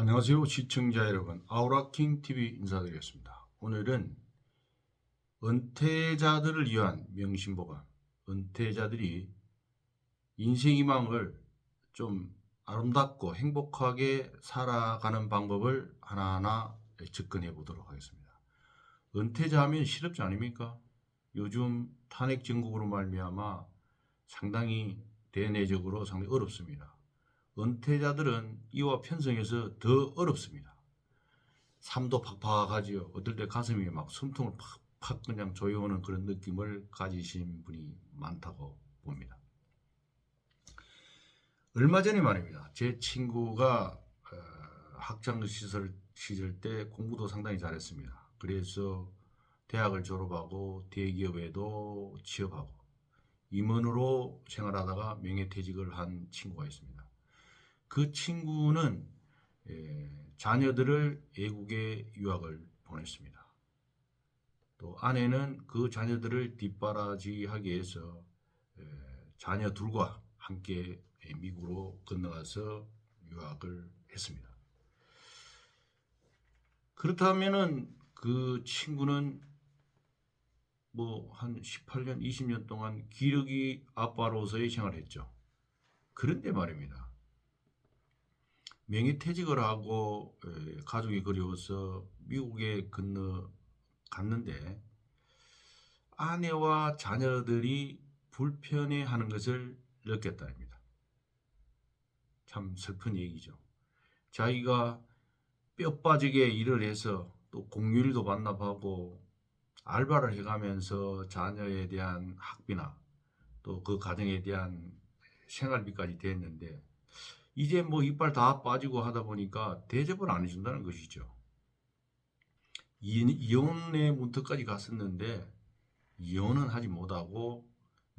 안녕하세요 시청자 여러분, 아우라킹TV 인사드리겠습니다. 오늘은 은퇴자들을 위한 명심보감, 은퇴자들이 인생희망을 좀 아름답고 행복하게 살아가는 방법을 하나하나 접근해 보도록 하겠습니다. 은퇴자 하면 실업자 아닙니까? 요즘 탄핵 정국으로 말미암아 상당히 대내적으로 상당히 어렵습니다. 은퇴자들은 이와 편성해서 더 어렵습니다. 삶도 팍팍하지요. 어떨 때 가슴이 막 숨통을 팍팍 그냥 조여오는 그런 느낌을 가지신 분이 많다고 봅니다. 얼마 전에 말입니다. 제 친구가 학창 시절 때 공부도 상당히 잘했습니다. 그래서 대학을 졸업하고 대기업에도 취업하고 임원으로 생활하다가 명예퇴직을 한 친구가 있습니다. 그 친구는 자녀들을 외국에 유학을 보냈습니다. 또 아내는 그 자녀들을 뒷바라지하기 위해서 자녀 둘과 함께 미국으로 건너가서 유학을 했습니다. 그렇다면은 그 친구는 뭐 한 18년, 20년 동안 기러기 아빠로서의 생활을 했죠. 그런데 말입니다. 명예퇴직을 하고 가족이 그리워서 미국에 건너갔는데 아내와 자녀들이 불편해하는 것을 느꼈다입니다. 참 슬픈 얘기죠. 자기가 뼈 빠지게 일을 해서 또 공휴일도 반납하고 알바를 해가면서 자녀에 대한 학비나 또 그 가정에 대한 생활비까지 됐는데 이제 뭐 이빨 다 빠지고 하다 보니까 대접을 안 해준다는 것이죠. 이혼의 문턱까지 갔었는데 이혼은 하지 못하고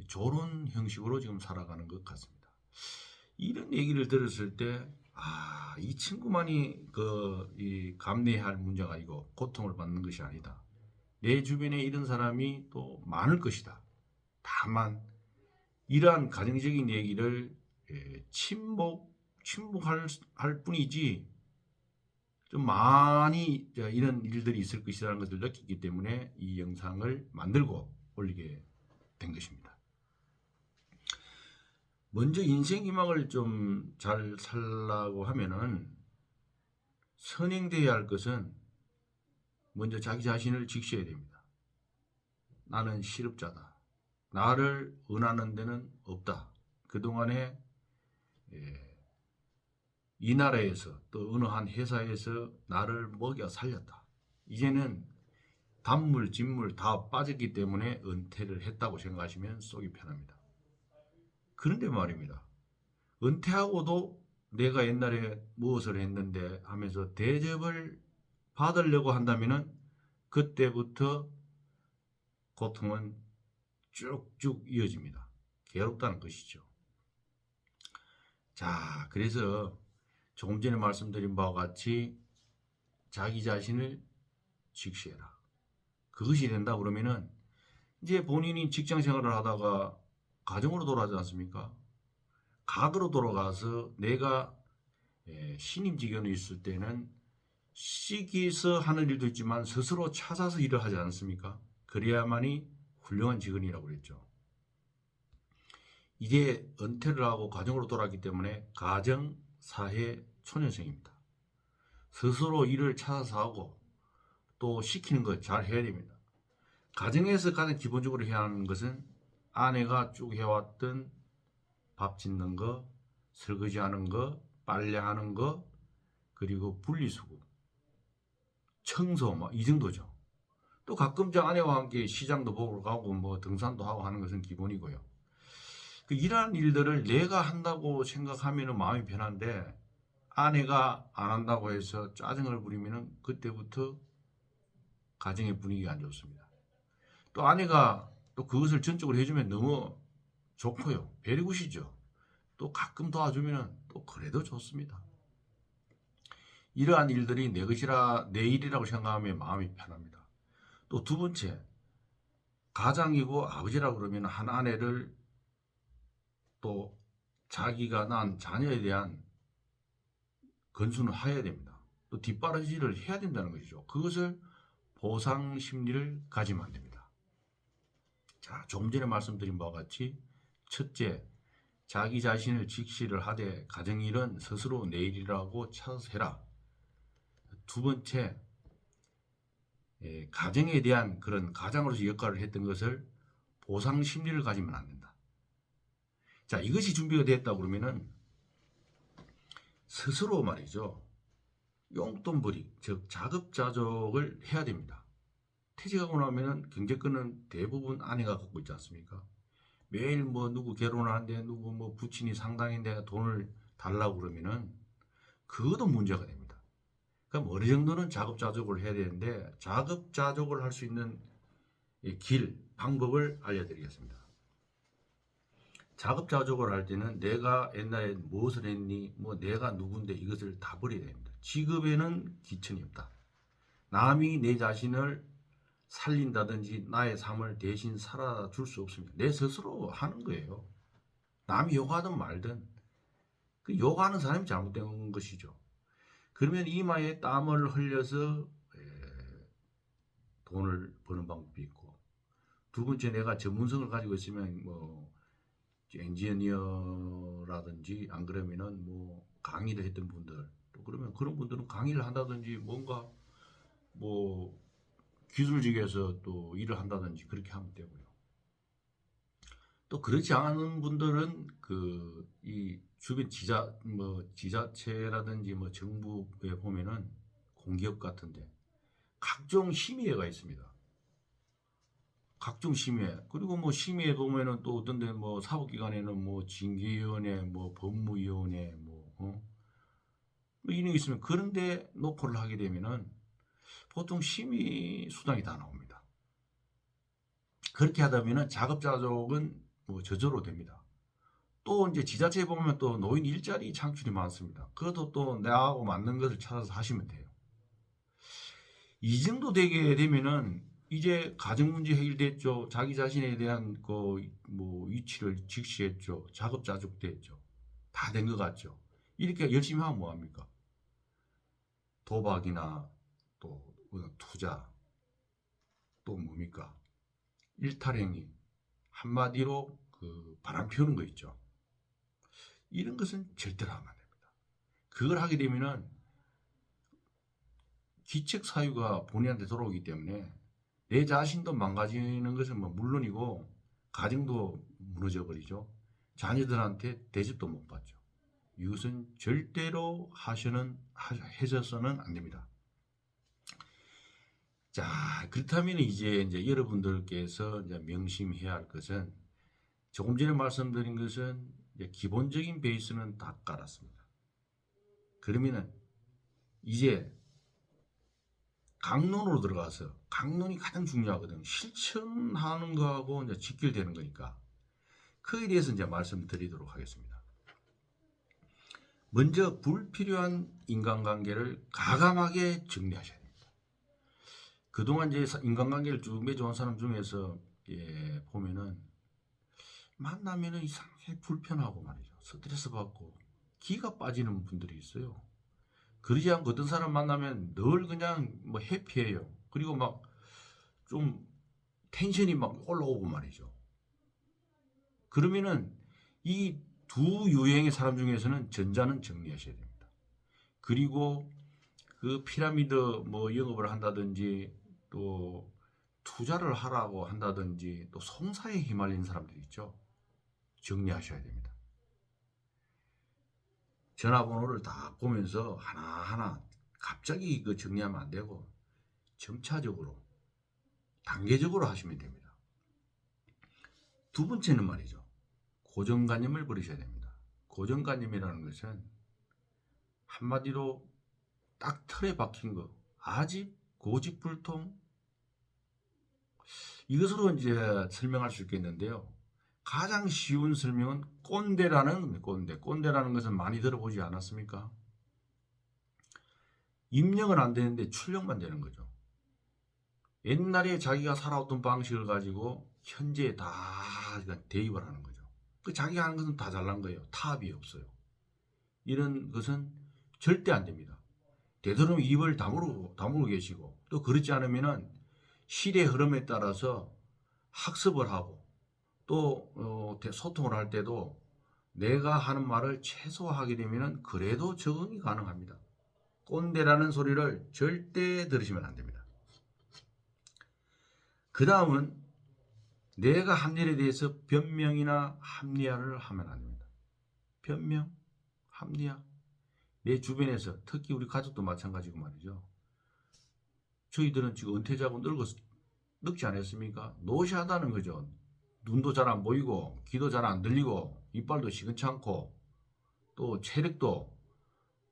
저런 형식으로 지금 살아가는 것 같습니다. 이런 얘기를 들었을 때, 이 친구만이 이 감내해야 할 문제가 아니고 고통을 받는 것이 아니다. 내 주변에 이런 사람이 또 많을 것이다. 다만 이러한 가정적인 얘기를 침묵할 뿐이지 좀 많이 이런 일들이 있을 것이라는 것을 느꼈기 때문에 이 영상을 만들고 올리게 된 것입니다. 먼저 인생 희망을 좀 잘 살라고 하면은 선행되어야 할 것은 먼저 자기 자신을 직시해야 됩니다. 나는 실업자다. 나를 은하는 데는 없다. 그동안에 이 나라에서 또 어느 한 회사에서 나를 먹여 살렸다. 이제는 단물, 진물 다 빠졌기 때문에 은퇴를 했다고 생각하시면 속이 편합니다. 그런데 말입니다. 은퇴하고도 내가 옛날에 무엇을 했는데 하면서 대접을 받으려고 한다면 그때부터 고통은 쭉쭉 이어집니다. 괴롭다는 것이죠. 자, 그래서 조금 전에 말씀드린 바와 같이 자기 자신을 직시해라. 그것이 된다 그러면은 이제 본인이 직장 생활을 하다가 가정으로 돌아가지 않습니까? 가으로 돌아가서 내가 신임 직원에 있을 때는 시기서 하는 일도 있지만 스스로 찾아서 일을 하지 않습니까? 그래야만이 훌륭한 직원이라고 그랬죠. 이제 은퇴를 하고 가정으로 돌아왔기 때문에 가정, 사회, 초년생입니다. 스스로 일을 찾아서 하고 또 시키는 것 잘 해야 됩니다. 가정에서 가장 기본적으로 해야 하는 것은 아내가 쭉 해왔던 밥 짓는 거, 설거지하는 거, 빨래하는 거, 그리고 분리수거, 청소 이 정도죠. 또 가끔 아내와 함께 시장도 보러 가고 뭐 등산도 하고 하는 것은 기본이고요. 이러한 일들을 내가 한다고 생각하면 마음이 편한데 아내가 안 한다고 해서 짜증을 부리면 그때부터 가정의 분위기가 안 좋습니다. 또 아내가 또 그것을 전적으로 해주면 너무 좋고요. 베리굿이죠. 또 가끔 도와주면 또 그래도 좋습니다. 이러한 일들이 내 것이라 내 일이라고 생각하면 마음이 편합니다. 또 두 번째, 가장이고 아버지라고 그러면 한 아내를 또 자기가 낳은 자녀에 대한 건수는 해야 됩니다. 또 뒷바라지를 해야 된다는 것이죠. 그것을 보상 심리를 가지면 안 됩니다. 자, 조금 전에 말씀드린 바와 같이 첫째, 자기 자신을 직시를 하되 가정일은 스스로 내 일이라고 찾아서 해라. 두 번째, 가정에 대한 그런 가장으로서 역할을 했던 것을 보상 심리를 가지면 안 된다. 자, 이것이 준비가 됐다 그러면은 스스로 말이죠. 용돈벌이, 즉 자급자족을 해야 됩니다. 퇴직하고 나면은 경제권은 대부분 아내가 갖고 있지 않습니까? 매일 뭐 누구 결혼하는데 누구 뭐 부친이 상당인데 돈을 달라고 그러면은 그것도 문제가 됩니다. 그럼 어느 정도는 자급자족을 해야 되는데 자급자족을 할 수 있는 길, 방법을 알려드리겠습니다. 자급자족을 할 때는 내가 옛날에 무엇을 했니, 뭐 내가 누군데 이것을 다 버려야 됩니다. 직업에는 기천이 없다. 남이 내 자신을 살린다든지 나의 삶을 대신 살아줄 수 없습니다. 내 스스로 하는 거예요. 남이 욕하든 말든 그 욕하는 사람이 잘못된 것이죠. 그러면 이마에 땀을 흘려서 돈을 버는 방법이 있고, 두 번째, 내가 전문성을 가지고 있으면 뭐 엔지니어라든지 안 그러면은 뭐 강의를 했던 분들, 또 그러면 그런 분들은 강의를 한다든지 뭔가 뭐 기술직에서 또 일을 한다든지 그렇게 하면 되고요. 또 그렇지 않은 분들은 이 주변 지자체라든지 뭐 정부에 보면은 공기업 같은데 각종 심의회가 있습니다. 각종 심의회. 그리고 뭐 심의회 보면은 또 어떤 데 뭐 사법기관에는 뭐 징계위원회, 뭐 법무위원회, 뭐 이런 게 있으면 그런데 노크를 하게 되면은 보통 심의 수당이 다 나옵니다. 그렇게 하다 보면은 자급자족은 뭐 저절로 됩니다. 또 이제 지자체에 보면 또 노인 일자리 창출이 많습니다. 그것도 또 나하고 맞는 것을 찾아서 하시면 돼요. 이 정도 되게 되면은 이제 가정 문제 해결됐죠. 자기 자신에 대한 뭐 위치를 직시했죠. 자급자족도 했죠. 다 된 것 같죠. 이렇게 열심히 하면 뭐합니까? 도박이나 또 투자, 또 뭡니까? 일탈행위, 한마디로 바람 피우는 거 있죠. 이런 것은 절대로 하면 안 됩니다. 그걸 하게 되면은 기책 사유가 본인한테 돌아오기 때문에 내 자신도 망가지는 것은 뭐 물론이고 가정도 무너져 버리죠. 자녀들한테 대접도 못 받죠. 이것은 절대로 해서는 안 됩니다. 자, 그렇다면 이제 여러분들께서 이제 명심해야 할 것은, 조금 전에 말씀드린 것은 이제 기본적인 베이스는 다 깔았습니다. 그러면은 이제 강론으로 들어가서, 강론이 가장 중요하거든요. 실천하는 거하고 이제 직결되는 거니까 그에 대해서 이제 말씀드리도록 하겠습니다. 먼저 불필요한 인간관계를 가감하게 정리하셔야 됩니다. 그동안 이제 인간관계를 쭉 맺어온 사람 중에서 보면은 만나면은 이상하게 불편하고 말이죠. 스트레스 받고 기가 빠지는 분들이 있어요. 그러지 않고 어떤 사람 만나면 늘 그냥 뭐 해피해요. 그리고 막 좀 텐션이 막 올라오고 말이죠. 그러면은 이 두 유형의 사람 중에서는 전자는 정리하셔야 됩니다. 그리고 그 피라미드 뭐 영업을 한다든지 또 투자를 하라고 한다든지 또 송사에 휘말린 사람들이 있죠. 정리하셔야 됩니다. 전화번호를 다 보면서 하나하나 갑자기 정리하면 안 되고 점차적으로 단계적으로 하시면 됩니다. 두 번째는 말이죠. 고정관념을 버리셔야 됩니다. 고정관념이라는 것은 한마디로 딱 틀에 박힌 거, 아집, 고집불통, 이것으로 이제 설명할 수 있겠는데요. 가장 쉬운 설명은 꼰대라는 겁니다. 꼰대라는 것은 많이 들어보지 않았습니까? 입력은 안 되는데 출력만 되는 거죠. 옛날에 자기가 살아왔던 방식을 가지고 현재에 다 대입을 하는 거죠. 자기가 하는 것은 다 잘난 거예요. 타협이 없어요. 이런 것은 절대 안 됩니다. 되도록 입을 다물고 계시고, 또 그렇지 않으면은 시대의 흐름에 따라서 학습을 하고, 또 소통을 할 때도 내가 하는 말을 최소화하게 되면은 그래도 적응이 가능합니다. 꼰대라는 소리를 절대 들으시면 안 됩니다. 그 다음은 내가 한 일에 대해서 변명이나 합리화를 하면 안 됩니다. 변명, 합리화. 내 주변에서, 특히 우리 가족도 마찬가지고 말이죠. 저희들은 지금 은퇴자고 늙지 않았습니까? 노시하다는 거죠. 눈도 잘 안 보이고, 귀도 잘 안 들리고, 이빨도 시근찮고, 또 체력도,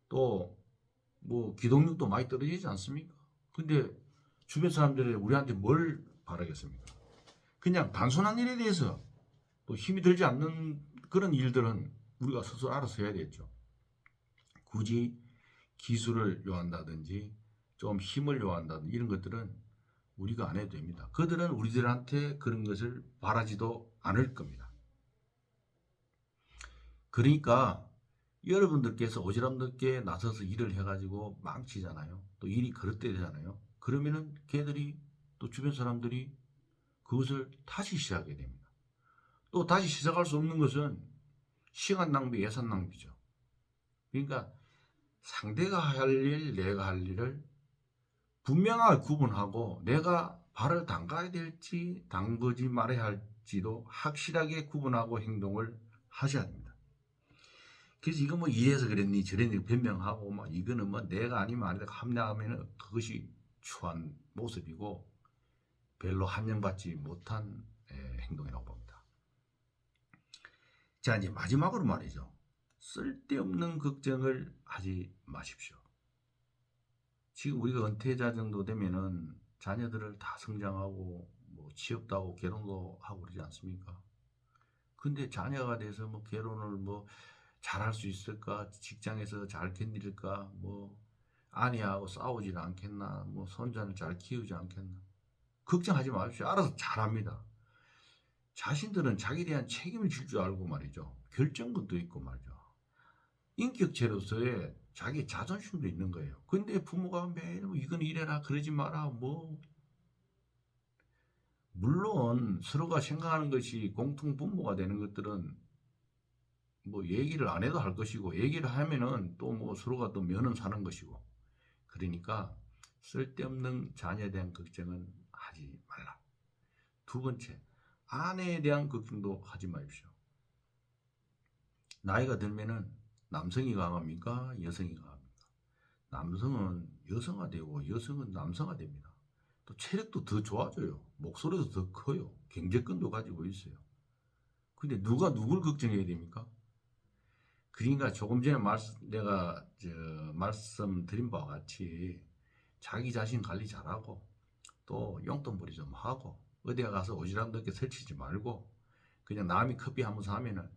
또 뭐 기동력도 많이 떨어지지 않습니까? 근데 주변 사람들이 우리한테 뭘 바라겠습니까? 그냥 단순한 일에 대해서 또 힘이 들지 않는 그런 일들은 우리가 스스로 알아서 해야 되겠죠. 굳이 기술을 요한다든지 좀 힘을 요한다든지 이런 것들은 우리가 안 해도 됩니다. 그들은 우리들한테 그런 것을 바라지도 않을 겁니다. 그러니까 여러분들께서 오지랖늦게 나서서 일을 해가지고 망치잖아요. 또 일이 그릇되잖아요. 그러면은 걔들이 또 주변 사람들이 그것을 다시 시작하게 됩니다. 또 다시 시작할 수 없는 것은 시간 낭비, 예산 낭비죠. 그러니까 상대가 할 일, 내가 할 일을 분명하게 구분하고 내가 발을 담가야 될지 담그지 말아야 할지도 확실하게 구분하고 행동을 하셔야 됩니다. 그래서 이거 뭐 이래서 그랬니 저랬니 변명하고 막 이거는 뭐 내가 아니면 아니다 합리화하면은 그것이 추한 모습이고 별로 함양받지 못한 행동이라고 봅니다. 자, 이제 마지막으로 말이죠. 쓸데없는 걱정을 하지 마십시오. 지금 우리가 은퇴자 정도 되면은 자녀들을 다 성장하고 뭐 취업도 하고 결혼도 하고 그러지 않습니까? 근데 자녀가 돼서 뭐 결혼을 뭐 잘할 수 있을까? 직장에서 잘 견딜까? 뭐 아내하고 싸우질 않겠나? 뭐 손자를 잘 키우지 않겠나? 걱정하지 마십시오. 알아서 잘합니다. 자신들은 자기에 대한 책임을 질 줄 알고 말이죠. 결정권도 있고 말이죠. 인격체로서의 자기 자존심도 있는 거예요. 근데 부모가 매일 이건 이래라 그러지 마라 뭐 물론 서로가 생각하는 것이 공통 분모가 되는 것들은 뭐 얘기를 안 해도 할 것이고 얘기를 하면은 또 뭐 서로가 또 면은 사는 것이고 그러니까 쓸데없는 자녀에 대한 걱정은 하지 말라. 두 번째, 아내에 대한 걱정도 하지 마십시오. 나이가 들면은 남성이 강합니까? 여성이 강합니까? 남성은 여성화되고 여성은 남성화됩니다. 또 체력도 더 좋아져요. 목소리도 더 커요. 경제권도 가지고 있어요. 근데 누가 누굴 걱정해야 됩니까? 그러니까 조금 전에 내가 말씀드린 바와 같이 자기 자신 관리 잘하고 또 용돈벌이 좀 하고 어디에 가서 오지랖 넓게 설치지 말고 그냥 남이 커피 한 번 사면은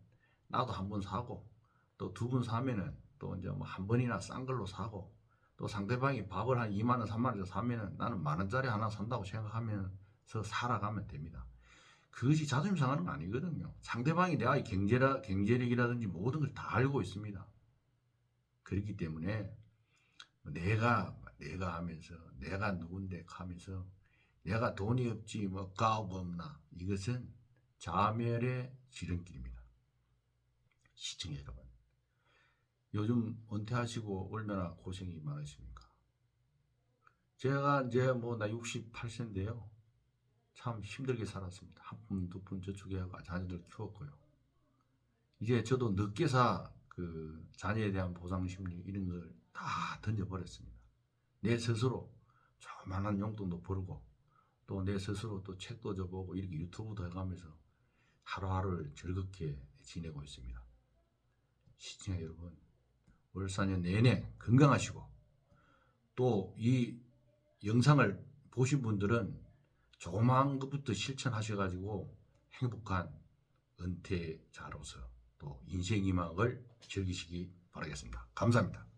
나도 한 번 사고 또 두 번 사면은 또 이제 뭐 한 번이나 싼 걸로 사고 또 상대방이 밥을 한 2만 원, 3만 원 사면은 나는 만 원짜리 하나 산다고 생각하면서 살아가면 됩니다. 그것이 자존심 상하는 거 아니거든요. 상대방이 내가 경제력이라든지 모든 걸 다 알고 있습니다. 그렇기 때문에 내가 하면서 내가 누군데 하면서 내가 돈이 없지 뭐 가업 없나 이것은 자멸의 지름길입니다. 시청자 여러분, 요즘 은퇴하시고 얼마나 고생이 많으십니까? 제가 이제 뭐 나 68세인데요. 참 힘들게 살았습니다. 한 푼, 두 푼 저축해가 자녀들 키웠고요. 이제 저도 늦게사 그 자녀에 대한 보상 심리 이런 걸 다 던져버렸습니다. 내 스스로 조그만한 용돈도 벌고 또 내 스스로 또 책도 줘보고 이렇게 유튜브도 해가면서 하루하루를 즐겁게 지내고 있습니다. 시청자 여러분, 올 4년 내내 건강하시고 또 이 영상을 보신 분들은 조그마한 것부터 실천하셔가지고 행복한 은퇴자로서 또 인생 희망을 즐기시기 바라겠습니다. 감사합니다.